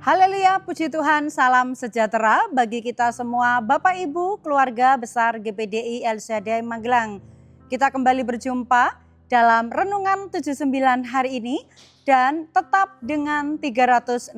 Haleluya, puji Tuhan, salam sejahtera bagi kita semua Bapak Ibu, keluarga besar GPDI El Shaddai Magelang. Kita kembali berjumpa dalam Renungan 79 hari ini dan tetap dengan 365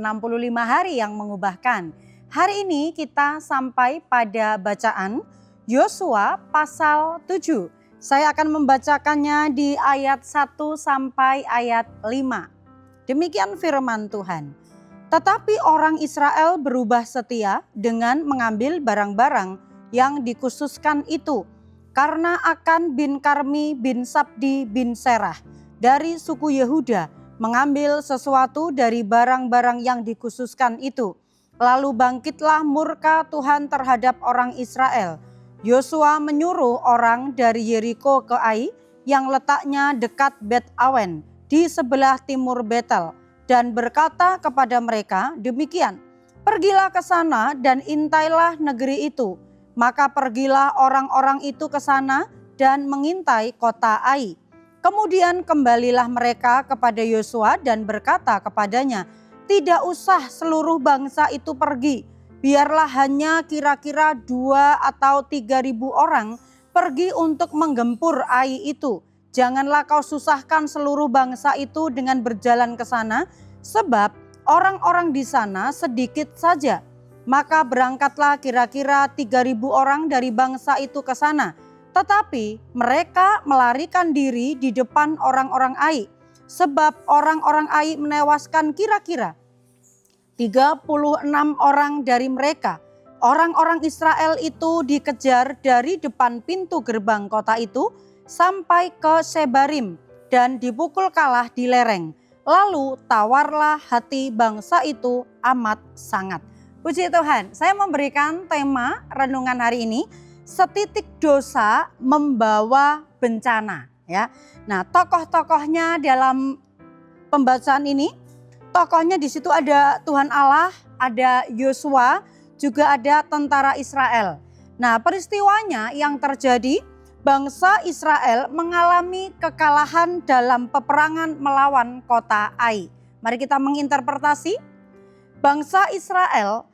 hari yang mengubahkan. Hari ini kita sampai pada bacaan Yosua pasal 7. Saya akan membacakannya di ayat 1 sampai ayat 5. Demikian firman Tuhan. Tetapi orang Israel berubah setia dengan mengambil barang-barang yang dikhususkan itu. Karena Akan bin Karmi bin Sabdi bin Serah dari suku Yehuda mengambil sesuatu dari barang-barang yang dikhususkan itu. Lalu bangkitlah murka Tuhan terhadap orang Israel. Yosua menyuruh orang dari Yeriko ke Ai yang letaknya dekat Bet Awen di sebelah timur Betel. Dan berkata kepada mereka demikian, pergilah ke sana dan intailah negeri itu. Maka pergilah orang-orang itu ke sana dan mengintai kota Ai. Kemudian kembalilah mereka kepada Yosua dan berkata kepadanya, tidak usah seluruh bangsa itu pergi. Biarlah hanya kira-kira 2 atau 3.000 orang pergi untuk menggempur Ai itu. Janganlah kau susahkan seluruh bangsa itu dengan berjalan ke sana, sebab orang-orang di sana sedikit saja. Maka berangkatlah kira-kira 3.000 orang dari bangsa itu ke sana. Tetapi mereka melarikan diri di depan orang-orang Ai, sebab orang-orang Ai menewaskan kira-kira 36 orang dari mereka. Orang-orang Israel itu dikejar dari depan pintu gerbang kota itu sampai ke Sebarim dan dipukul kalah di lereng. Lalu tawarlah hati bangsa itu amat sangat. Puji Tuhan, saya memberikan tema renungan hari ini, setitik dosa membawa bencana. Ya, nah tokoh-tokohnya dalam pembacaan ini, tokohnya di situ ada Tuhan Allah, ada Yosua, juga ada tentara Israel. Nah peristiwanya yang terjadi, bangsa Israel mengalami kekalahan dalam peperangan melawan kota Ai. Mari kita menginterpretasi. Bangsa Israel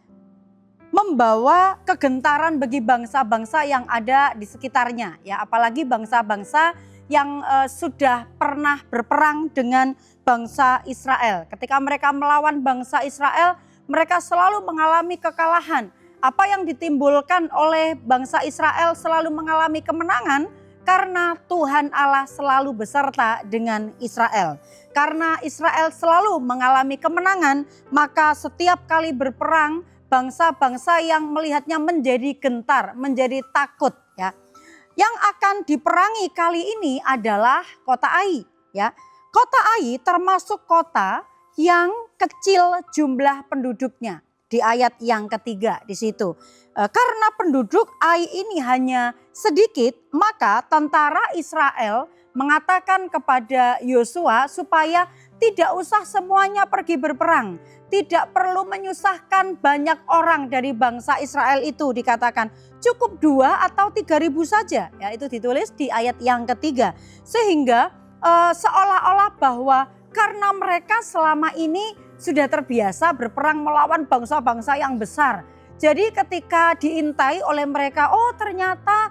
membawa kegentaran bagi bangsa-bangsa yang ada di sekitarnya, ya, apalagi bangsa-bangsa yang sudah pernah berperang dengan bangsa Israel. Ketika mereka melawan bangsa Israel, mereka selalu mengalami kekalahan. Apa yang ditimbulkan oleh bangsa Israel selalu mengalami kemenangan karena Tuhan Allah selalu beserta dengan Israel. Karena Israel selalu mengalami kemenangan, maka setiap kali berperang bangsa-bangsa yang melihatnya menjadi gentar, menjadi takut, ya. Yang akan diperangi kali ini adalah kota Ai, ya. Kota Ai termasuk kota yang kecil jumlah penduduknya. Di ayat yang ketiga di situ. Karena penduduk Ai ini hanya sedikit, maka tentara Israel mengatakan kepada Yosua supaya tidak usah semuanya pergi berperang. Tidak perlu menyusahkan banyak orang dari bangsa Israel itu, dikatakan cukup 2 atau 3.000 saja. Ya, itu ditulis di ayat yang ketiga. Sehingga seolah-olah bahwa karena mereka selama ini sudah terbiasa berperang melawan bangsa-bangsa yang besar. Jadi ketika diintai oleh mereka, oh ternyata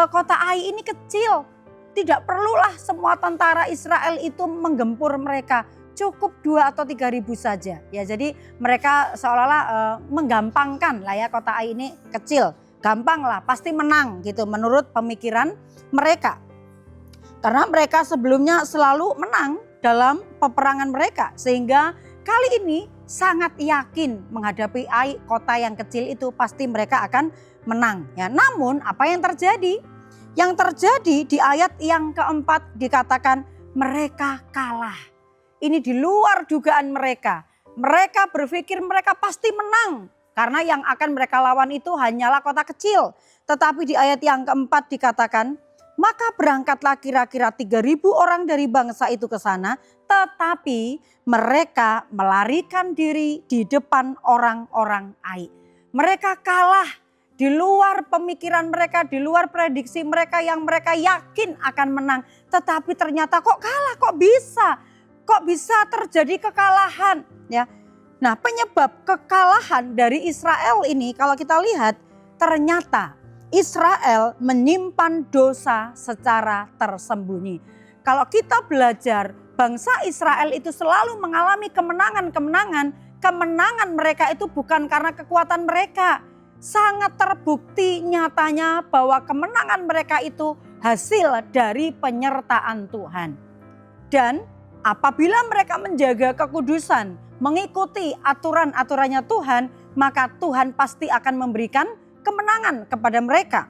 kota Ai ini kecil. Tidak perlulah semua tentara Israel itu menggempur mereka. Cukup 2 atau 3.000 saja. Ya, jadi mereka seolah-olah menggampangkan lah ya, kota Ai ini kecil. Gampang lah, pasti menang gitu menurut pemikiran mereka. Karena mereka sebelumnya selalu menang dalam peperangan mereka. Sehingga kali ini sangat yakin menghadapi Ai, kota yang kecil itu pasti mereka akan menang. Ya, namun apa yang terjadi? Yang terjadi di ayat yang keempat dikatakan mereka kalah. Ini di luar dugaan mereka. Mereka berpikir mereka pasti menang. Karena yang akan mereka lawan itu hanyalah kota kecil. Tetapi di ayat yang keempat dikatakan, maka berangkatlah kira-kira 3.000 orang dari bangsa itu ke sana, tetapi mereka melarikan diri di depan orang-orang Ai. Mereka kalah di luar pemikiran mereka, di luar prediksi mereka yang mereka yakin akan menang. Tetapi ternyata kok kalah, kok bisa terjadi kekalahan, ya. Nah, penyebab kekalahan dari Israel ini kalau kita lihat, ternyata Israel menyimpan dosa secara tersembunyi. Kalau kita belajar, bangsa Israel itu selalu mengalami kemenangan mereka itu bukan karena kekuatan mereka. Sangat terbukti nyatanya bahwa kemenangan mereka itu hasil dari penyertaan Tuhan. Dan apabila mereka menjaga kekudusan, mengikuti aturan-aturannya Tuhan, maka Tuhan pasti akan memberikan kemenangan kepada mereka.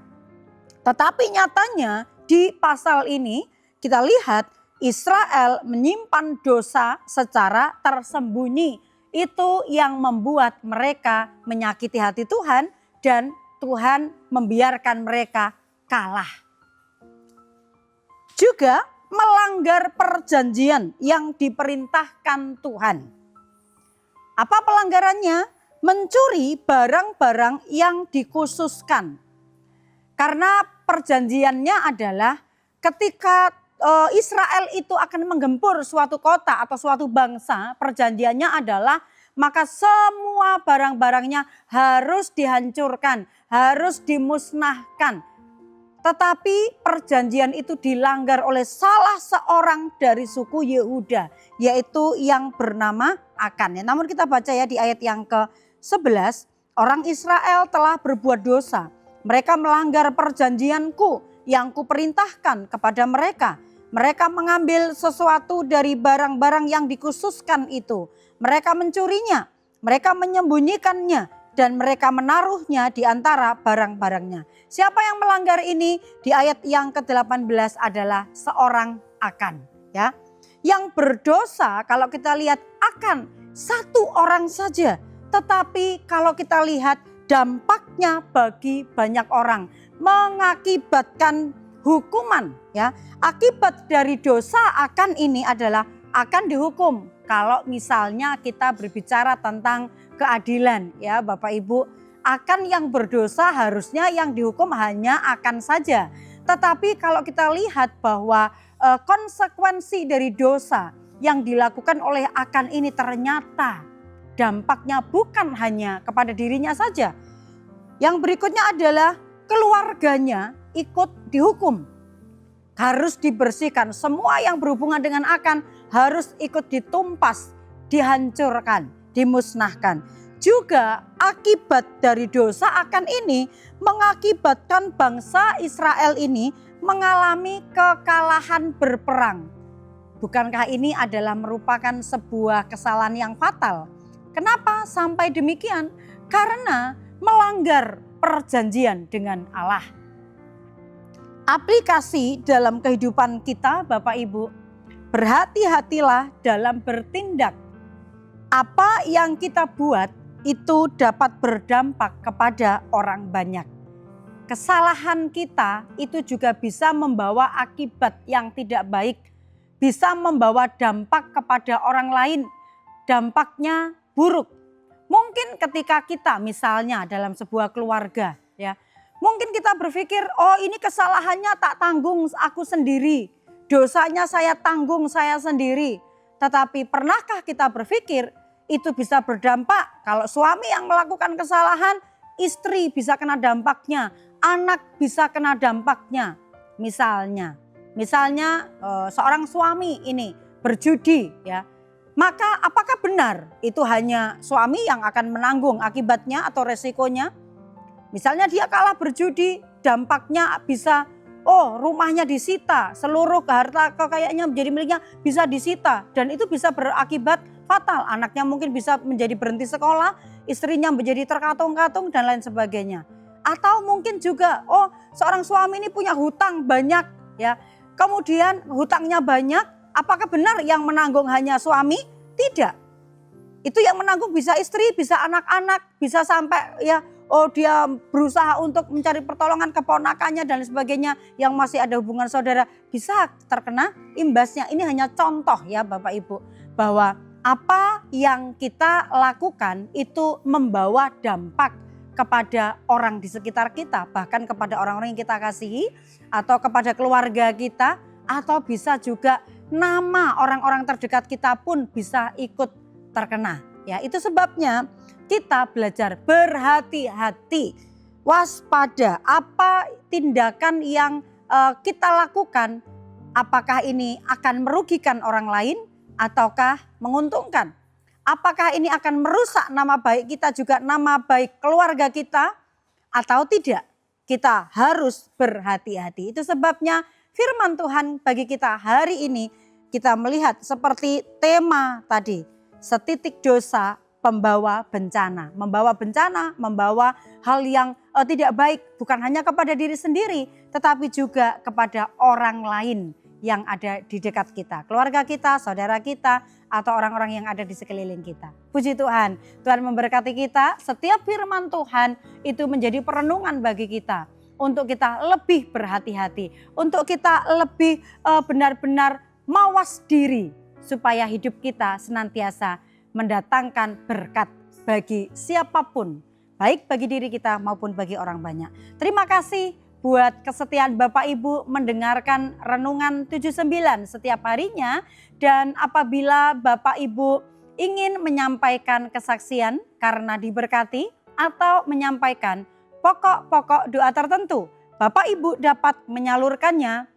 Tetapi nyatanya di pasal ini kita lihat Israel menyimpan dosa secara tersembunyi. Itu yang membuat mereka menyakiti hati Tuhan dan Tuhan membiarkan mereka kalah. Juga melanggar perjanjian yang diperintahkan Tuhan. Apa pelanggarannya? Mencuri barang-barang yang dikhususkan. Karena perjanjiannya adalah ketika Israel itu akan menggempur suatu kota atau suatu bangsa, perjanjiannya adalah maka semua barang-barangnya harus dihancurkan, harus dimusnahkan. Tetapi perjanjian itu dilanggar oleh salah seorang dari suku Yehuda, yaitu yang bernama Akan. Namun kita baca ya di ayat yang ke-11, orang Israel telah berbuat dosa. Mereka melanggar perjanjianku yang kuperintahkan kepada mereka. Mereka mengambil sesuatu dari barang-barang yang dikhususkan itu. Mereka mencurinya, mereka menyembunyikannya, dan mereka menaruhnya di antara barang-barangnya. Siapa yang melanggar ini? Di ayat yang ke-18 adalah seorang Akan. Ya. Yang berdosa kalau kita lihat Akan, satu orang saja. Tetapi kalau kita lihat dampaknya bagi banyak orang. Mengakibatkan hukuman. Ya. Akibat dari dosa Akan ini adalah akan dihukum. Kalau misalnya kita berbicara tentang keadilan ya Bapak Ibu, Akan yang berdosa harusnya yang dihukum hanya Akan saja. Tetapi kalau kita lihat bahwa konsekuensi dari dosa yang dilakukan oleh Akan ini ternyata dampaknya bukan hanya kepada dirinya saja. Yang berikutnya adalah keluarganya ikut dihukum. Harus dibersihkan, semua yang berhubungan dengan Akan harus ikut ditumpas, dihancurkan, dimusnahkan. Juga akibat dari dosa Akan ini mengakibatkan bangsa Israel ini mengalami kekalahan berperang. Bukankah ini adalah merupakan sebuah kesalahan yang fatal? Kenapa sampai demikian? Karena melanggar perjanjian dengan Allah. Aplikasi dalam kehidupan kita Bapak Ibu, berhati-hatilah dalam bertindak. Apa yang kita buat itu dapat berdampak kepada orang banyak. Kesalahan kita itu juga bisa membawa akibat yang tidak baik, bisa membawa dampak kepada orang lain, dampaknya buruk. Mungkin ketika kita misalnya dalam sebuah keluarga ya, mungkin kita berpikir, oh ini kesalahannya tak tanggung aku sendiri. Dosanya saya tanggung saya sendiri. Tetapi pernahkah kita berpikir itu bisa berdampak kalau suami yang melakukan kesalahan, istri bisa kena dampaknya, anak bisa kena dampaknya. Misalnya seorang suami ini berjudi ya. Maka apakah benar itu hanya suami yang akan menanggung akibatnya atau resikonya? Misalnya dia kalah berjudi, dampaknya bisa, rumahnya disita, seluruh harta kekayaannya menjadi miliknya bisa disita. Dan itu bisa berakibat fatal, anaknya mungkin bisa menjadi berhenti sekolah, istrinya menjadi terkatung-katung dan lain sebagainya. Atau mungkin juga, seorang suami ini punya hutang banyak ya. Kemudian hutangnya banyak, apakah benar yang menanggung hanya suami? Tidak. Itu yang menanggung bisa istri, bisa anak-anak, bisa sampai ya dia berusaha untuk mencari pertolongan keponakannya dan sebagainya yang masih ada hubungan saudara bisa terkena imbasnya. Ini hanya contoh ya Bapak Ibu bahwa apa yang kita lakukan itu membawa dampak kepada orang di sekitar kita, bahkan kepada orang-orang yang kita kasihi atau kepada keluarga kita, atau bisa juga nama orang-orang terdekat kita pun bisa ikut terkena. Ya, itu sebabnya kita belajar berhati-hati, waspada apa tindakan yang kita lakukan, apakah ini akan merugikan orang lain ataukah menguntungkan. Apakah ini akan merusak nama baik kita juga nama baik keluarga kita atau tidak. Kita harus berhati-hati. Itu sebabnya firman Tuhan bagi kita hari ini kita melihat seperti tema tadi. Setitik dosa pembawa bencana. Membawa bencana, membawa hal yang tidak baik bukan hanya kepada diri sendiri tetapi juga kepada orang lain yang ada di dekat kita. Keluarga kita, saudara kita, atau orang-orang yang ada di sekeliling kita. Puji Tuhan, Tuhan memberkati kita. Setiap firman Tuhan itu menjadi perenungan bagi kita. Untuk kita lebih berhati-hati. Untuk kita lebih benar-benar mawas diri. Supaya hidup kita senantiasa mendatangkan berkat bagi siapapun. Baik bagi diri kita maupun bagi orang banyak. Terima kasih buat kesetiaan Bapak Ibu mendengarkan Renungan 79 setiap harinya. Dan apabila Bapak Ibu ingin menyampaikan kesaksian karena diberkati atau menyampaikan pokok-pokok doa tertentu, Bapak Ibu dapat menyalurkannya,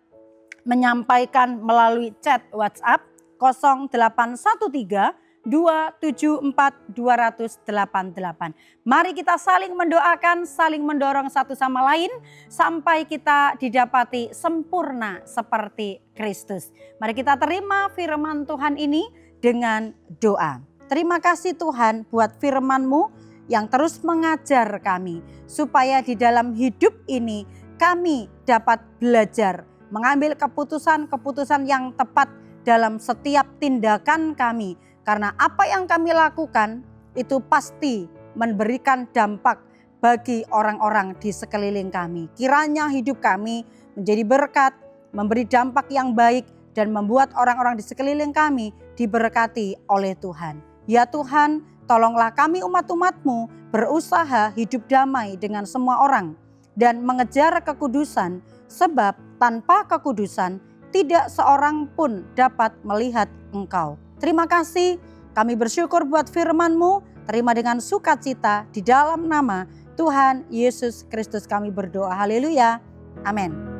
menyampaikan melalui chat WhatsApp 0813 274 288. Mari kita saling mendoakan, saling mendorong satu sama lain sampai kita didapati sempurna seperti Kristus. Mari kita terima firman Tuhan ini dengan doa. Terima kasih Tuhan buat firman-Mu yang terus mengajar kami supaya di dalam hidup ini kami dapat belajar mengambil keputusan-keputusan yang tepat dalam setiap tindakan kami. Karena apa yang kami lakukan itu pasti memberikan dampak bagi orang-orang di sekeliling kami. Kiranya hidup kami menjadi berkat, memberi dampak yang baik dan membuat orang-orang di sekeliling kami diberkati oleh Tuhan. Ya Tuhan, tolonglah kami umat-umat-Mu berusaha hidup damai dengan semua orang dan mengejar kekudusan, sebab tanpa kekudusan tidak seorang pun dapat melihat Engkau. Terima kasih, kami bersyukur buat firman-Mu, terima dengan sukacita di dalam nama Tuhan Yesus Kristus kami berdoa. Haleluya, amin.